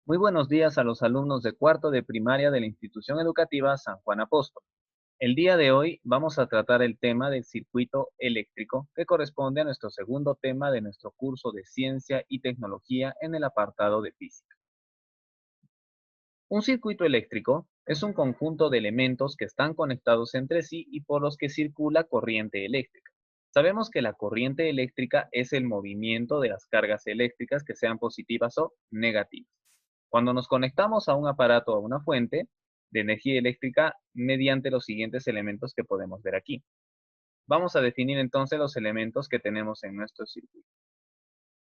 Muy buenos días a los alumnos de cuarto de primaria de la institución educativa San Juan Apóstol. El día de hoy vamos a tratar el tema del circuito eléctrico que corresponde a nuestro segundo tema de nuestro curso de ciencia y tecnología en el apartado de física. Un circuito eléctrico es un conjunto de elementos que están conectados entre sí y por los que circula corriente eléctrica. Sabemos que la corriente eléctrica es el movimiento de las cargas eléctricas que sean positivas o negativas. Cuando nos conectamos a un aparato o a una fuente de energía eléctrica mediante los siguientes elementos que podemos ver aquí. Vamos a definir entonces los elementos que tenemos en nuestro circuito.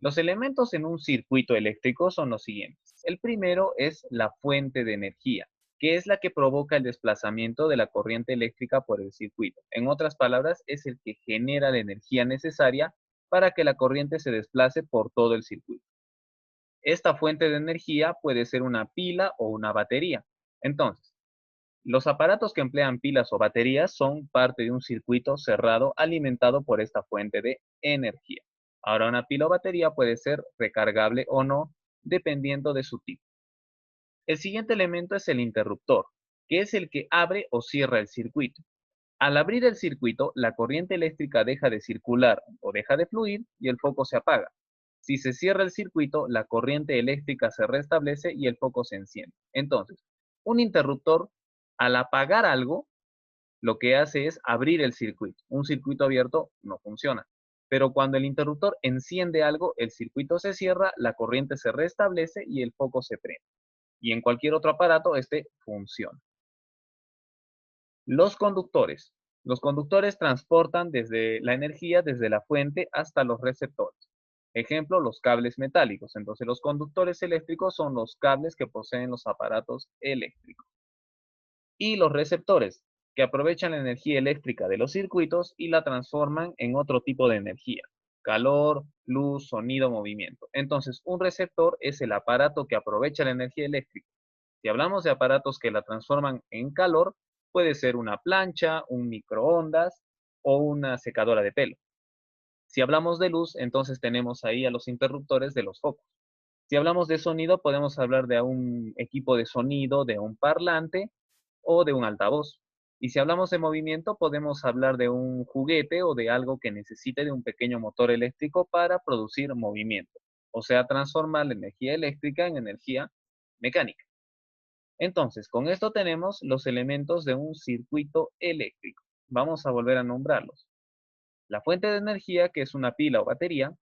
Los elementos en un circuito eléctrico son los siguientes. El primero es la fuente de energía, que es la que provoca el desplazamiento de la corriente eléctrica por el circuito. En otras palabras, es el que genera la energía necesaria para que la corriente se desplace por todo el circuito. Esta fuente de energía puede ser una pila o una batería. Entonces, los aparatos que emplean pilas o baterías son parte de un circuito cerrado alimentado por esta fuente de energía. Ahora, una pila o batería puede ser recargable o no, dependiendo de su tipo. El siguiente elemento es el interruptor, que es el que abre o cierra el circuito. Al abrir el circuito, la corriente eléctrica deja de circular o deja de fluir y el foco se apaga. Si se cierra el circuito, la corriente eléctrica se restablece y el foco se enciende. Entonces, un interruptor, al apagar algo, lo que hace es abrir el circuito. Un circuito abierto no funciona. Pero cuando el interruptor enciende algo, el circuito se cierra, la corriente se restablece y el foco se prende. Y en cualquier otro aparato, este funciona. Los conductores. Los conductores transportan desde la energía desde la fuente hasta los receptores. Ejemplo, los cables metálicos. Entonces, los conductores eléctricos son los cables que poseen los aparatos eléctricos. Y los receptores, que aprovechan la energía eléctrica de los circuitos y la transforman en otro tipo de energía. Calor, luz, sonido, movimiento. Entonces, un receptor es el aparato que aprovecha la energía eléctrica. Si hablamos de aparatos que la transforman en calor, puede ser una plancha, un microondas o una secadora de pelo. Si hablamos de luz, entonces tenemos ahí a los interruptores de los focos. Si hablamos de sonido, podemos hablar de un equipo de sonido, de un parlante o de un altavoz. Y si hablamos de movimiento, podemos hablar de un juguete o de algo que necesite de un pequeño motor eléctrico para producir movimiento, o sea, transformar la energía eléctrica en energía mecánica. Entonces, con esto tenemos los elementos de un circuito eléctrico. Vamos a volver a nombrarlos. La fuente de energía, que es una pila o batería,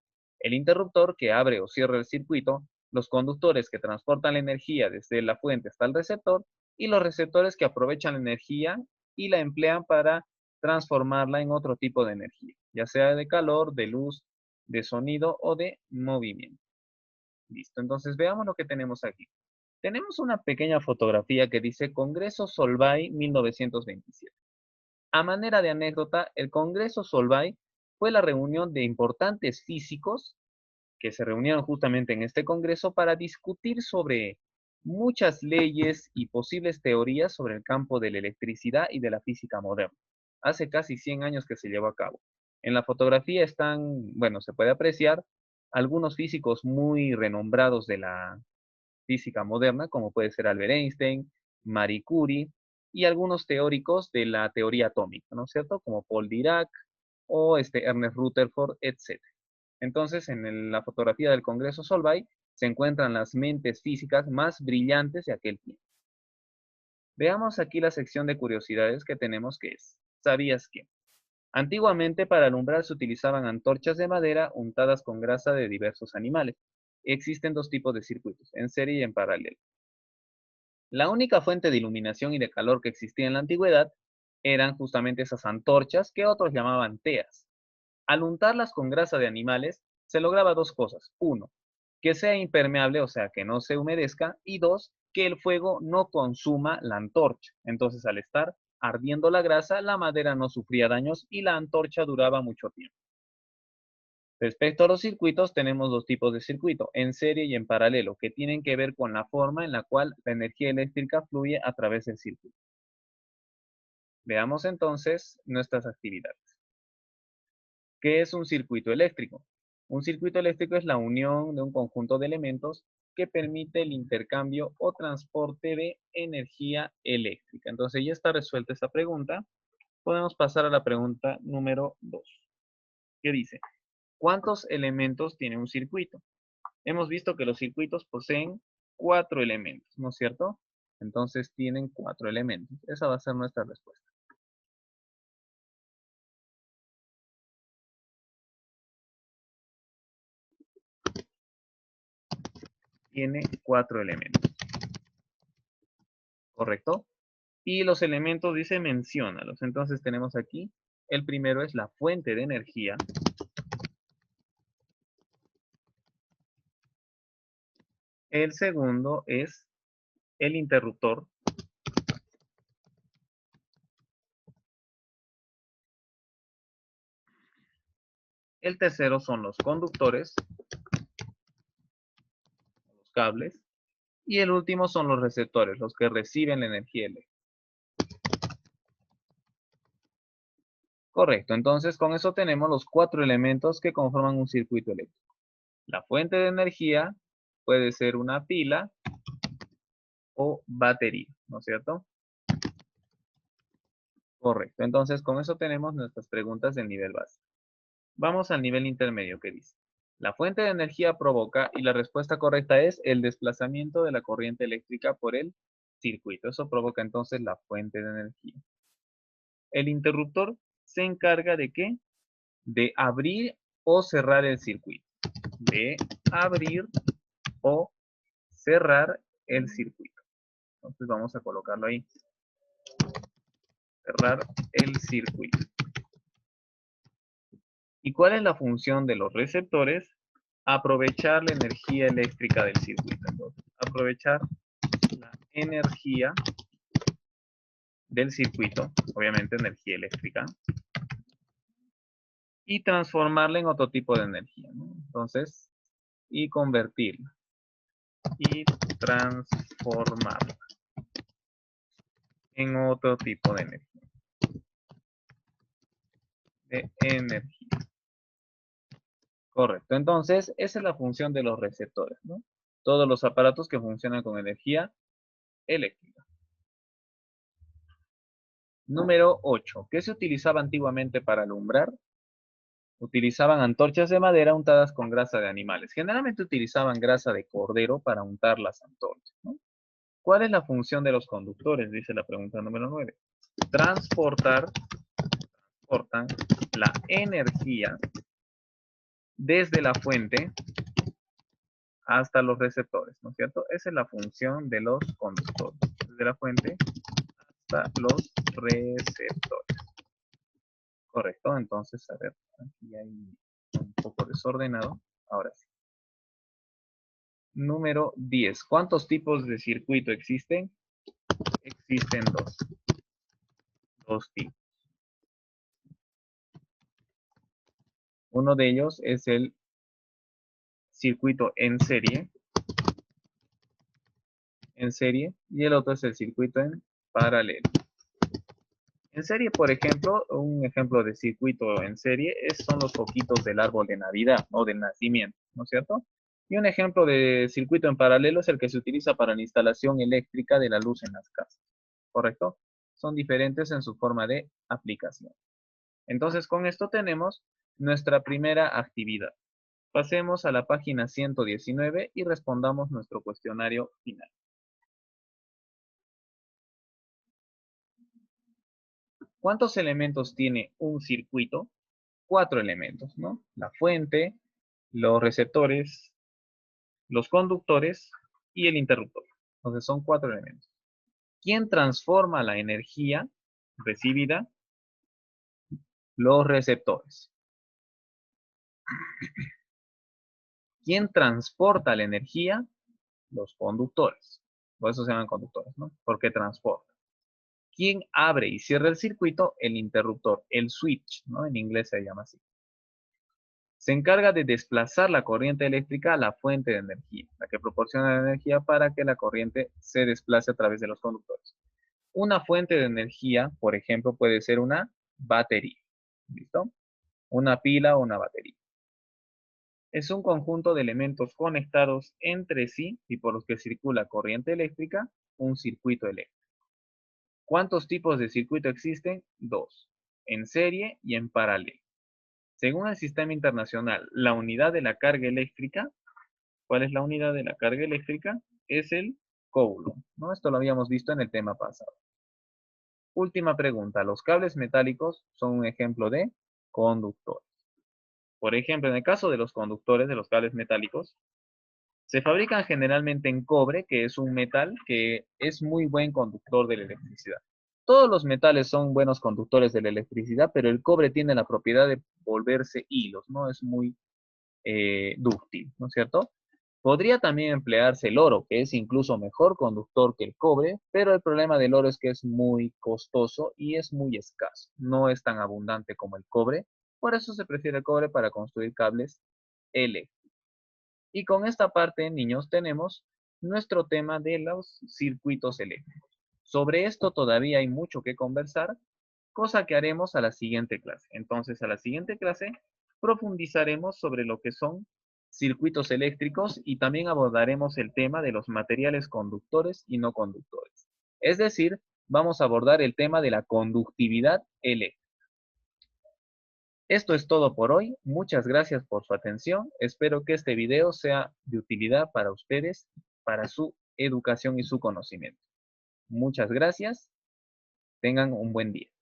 el interruptor que abre o cierra el circuito, los conductores que transportan la energía desde la fuente hasta el receptor y los receptores que aprovechan la energía y la emplean para transformarla en otro tipo de energía, ya sea de calor, de luz, de sonido o de movimiento. Listo, entonces veamos lo que tenemos aquí. Tenemos una pequeña fotografía que dice Congreso Solvay 1927. A manera de anécdota, el Congreso Solvay fue la reunión de importantes físicos que se reunieron justamente en este congreso para discutir sobre muchas leyes y posibles teorías sobre el campo de la electricidad y de la física moderna. Hace casi 100 años que se llevó a cabo. En la fotografía están, bueno, se puede apreciar algunos físicos muy renombrados de la física moderna, como puede ser Albert Einstein, Marie Curie, y algunos teóricos de la teoría atómica, ¿no es cierto? Como Paul Dirac o Ernest Rutherford, etc. Entonces, en la fotografía del Congreso Solvay se encuentran las mentes físicas más brillantes de aquel tiempo. Veamos aquí la sección de curiosidades que tenemos que es, ¿sabías que? Antiguamente para alumbrar se utilizaban antorchas de madera untadas con grasa de diversos animales. Existen dos tipos de circuitos, en serie y en paralelo. La única fuente de iluminación y de calor que existía en la antigüedad eran justamente esas antorchas que otros llamaban teas. Al untarlas con grasa de animales, se lograba dos cosas. Uno, que sea impermeable, o sea, que no se humedezca. Y dos, que el fuego no consuma la antorcha. Entonces, al estar ardiendo la grasa, la madera no sufría daños y la antorcha duraba mucho tiempo. Respecto a los circuitos, tenemos dos tipos de circuito, en serie y en paralelo, que tienen que ver con la forma en la cual la energía eléctrica fluye a través del circuito. Veamos entonces nuestras actividades. ¿Qué es un circuito eléctrico? Un circuito eléctrico es la unión de un conjunto de elementos que permite el intercambio o transporte de energía eléctrica. Entonces ya está resuelta esta pregunta. Podemos pasar a la pregunta número 2, que dice, ¿cuántos elementos tiene un circuito? Hemos visto que los circuitos poseen 4 elementos, ¿no es cierto? Entonces tienen 4 elementos. Esa va a ser nuestra respuesta. Tiene 4 elementos, ¿correcto? Y los elementos, dice, menciónalos. Entonces tenemos aquí, el primero es la fuente de energía. El segundo es el interruptor. El tercero son los conductores, los cables. Y el último son los receptores, los que reciben la energía eléctrica. Correcto, entonces con eso tenemos los 4 elementos que conforman un circuito eléctrico. La fuente de energía puede ser una pila o batería, ¿no es cierto? Correcto, entonces con eso tenemos nuestras preguntas del nivel básico. Vamos al nivel intermedio que dice. La fuente de energía provoca, y la respuesta correcta es el desplazamiento de la corriente eléctrica por el circuito. Eso provoca entonces la fuente de energía. El interruptor se encarga de ¿qué? De abrir o cerrar el circuito. De abrir o cerrar el circuito. Entonces vamos a colocarlo ahí. Cerrar el circuito. ¿Y cuál es la función de los receptores? Aprovechar la energía eléctrica del circuito. Entonces, aprovechar la energía del circuito, obviamente energía eléctrica, y transformarla en otro tipo de energía, ¿no? Entonces, y convertirla. Y transformarla en otro tipo de energía. Correcto. Entonces, esa es la función de los receptores, ¿no? Todos los aparatos que funcionan con energía eléctrica. Número 8. ¿Qué se utilizaba antiguamente para alumbrar? Utilizaban antorchas de madera untadas con grasa de animales. Generalmente utilizaban grasa de cordero para untar las antorchas, ¿no? ¿Cuál es la función de los conductores? Dice la pregunta número 9. Transportan la energía desde la fuente hasta los receptores, ¿no es cierto? Esa es la función de los conductores, desde la fuente hasta los receptores. Correcto, entonces, a ver, aquí hay un poco desordenado. Ahora sí. Número 10. ¿Cuántos tipos de circuito existen? Existen dos. Dos tipos. Uno de ellos es el circuito en serie, y el otro es el circuito en paralelo. En serie, por ejemplo, un ejemplo de circuito en serie son los foquitos del árbol de Navidad o del nacimiento, ¿no es cierto? Y un ejemplo de circuito en paralelo es el que se utiliza para la instalación eléctrica de la luz en las casas, ¿correcto? Son diferentes en su forma de aplicación. Entonces, con esto tenemos nuestra primera actividad. Pasemos a la página 119 y respondamos nuestro cuestionario final. ¿Cuántos elementos tiene un circuito? 4 elementos, ¿no? La fuente, los receptores, los conductores y el interruptor. Entonces son 4 elementos. ¿Quién transforma la energía recibida? Los receptores. ¿Quién transporta la energía? Los conductores. Por eso se llaman conductores, ¿no? Porque transportan. ¿Quién abre y cierra el circuito? El interruptor, el switch, ¿no? En inglés se llama así. Se encarga de desplazar la corriente eléctrica a la fuente de energía, la que proporciona la energía para que la corriente se desplace a través de los conductores. Una fuente de energía, por ejemplo, puede ser una batería. ¿Listo? Una pila o una batería. Es un conjunto de elementos conectados entre sí y por los que circula corriente eléctrica, un circuito eléctrico. ¿Cuántos tipos de circuito existen? Dos, en serie y en paralelo. Según el sistema internacional, la unidad de la carga eléctrica, ¿cuál es la unidad de la carga eléctrica? Es el coulomb, ¿no? Esto lo habíamos visto en el tema pasado. Última pregunta, ¿los cables metálicos son un ejemplo de conductores? Por ejemplo, en el caso de los conductores, de los cables metálicos, se fabrican generalmente en cobre, que es un metal que es muy buen conductor de la electricidad. Todos los metales son buenos conductores de la electricidad, pero el cobre tiene la propiedad de volverse hilos, ¿no? Es muy dúctil, ¿no es cierto? Podría también emplearse el oro, que es incluso mejor conductor que el cobre, pero el problema del oro es que es muy costoso y es muy escaso. No es tan abundante como el cobre, por eso se prefiere el cobre para construir cables eléctricos. Y con esta parte, niños, tenemos nuestro tema de los circuitos eléctricos. Sobre esto todavía hay mucho que conversar, cosa que haremos a la siguiente clase. Entonces, a la siguiente clase profundizaremos sobre lo que son circuitos eléctricos y también abordaremos el tema de los materiales conductores y no conductores. Es decir, vamos a abordar el tema de la conductividad eléctrica. Esto es todo por hoy. Muchas gracias por su atención. Espero que este video sea de utilidad para ustedes, para su educación y su conocimiento. Muchas gracias. Tengan un buen día.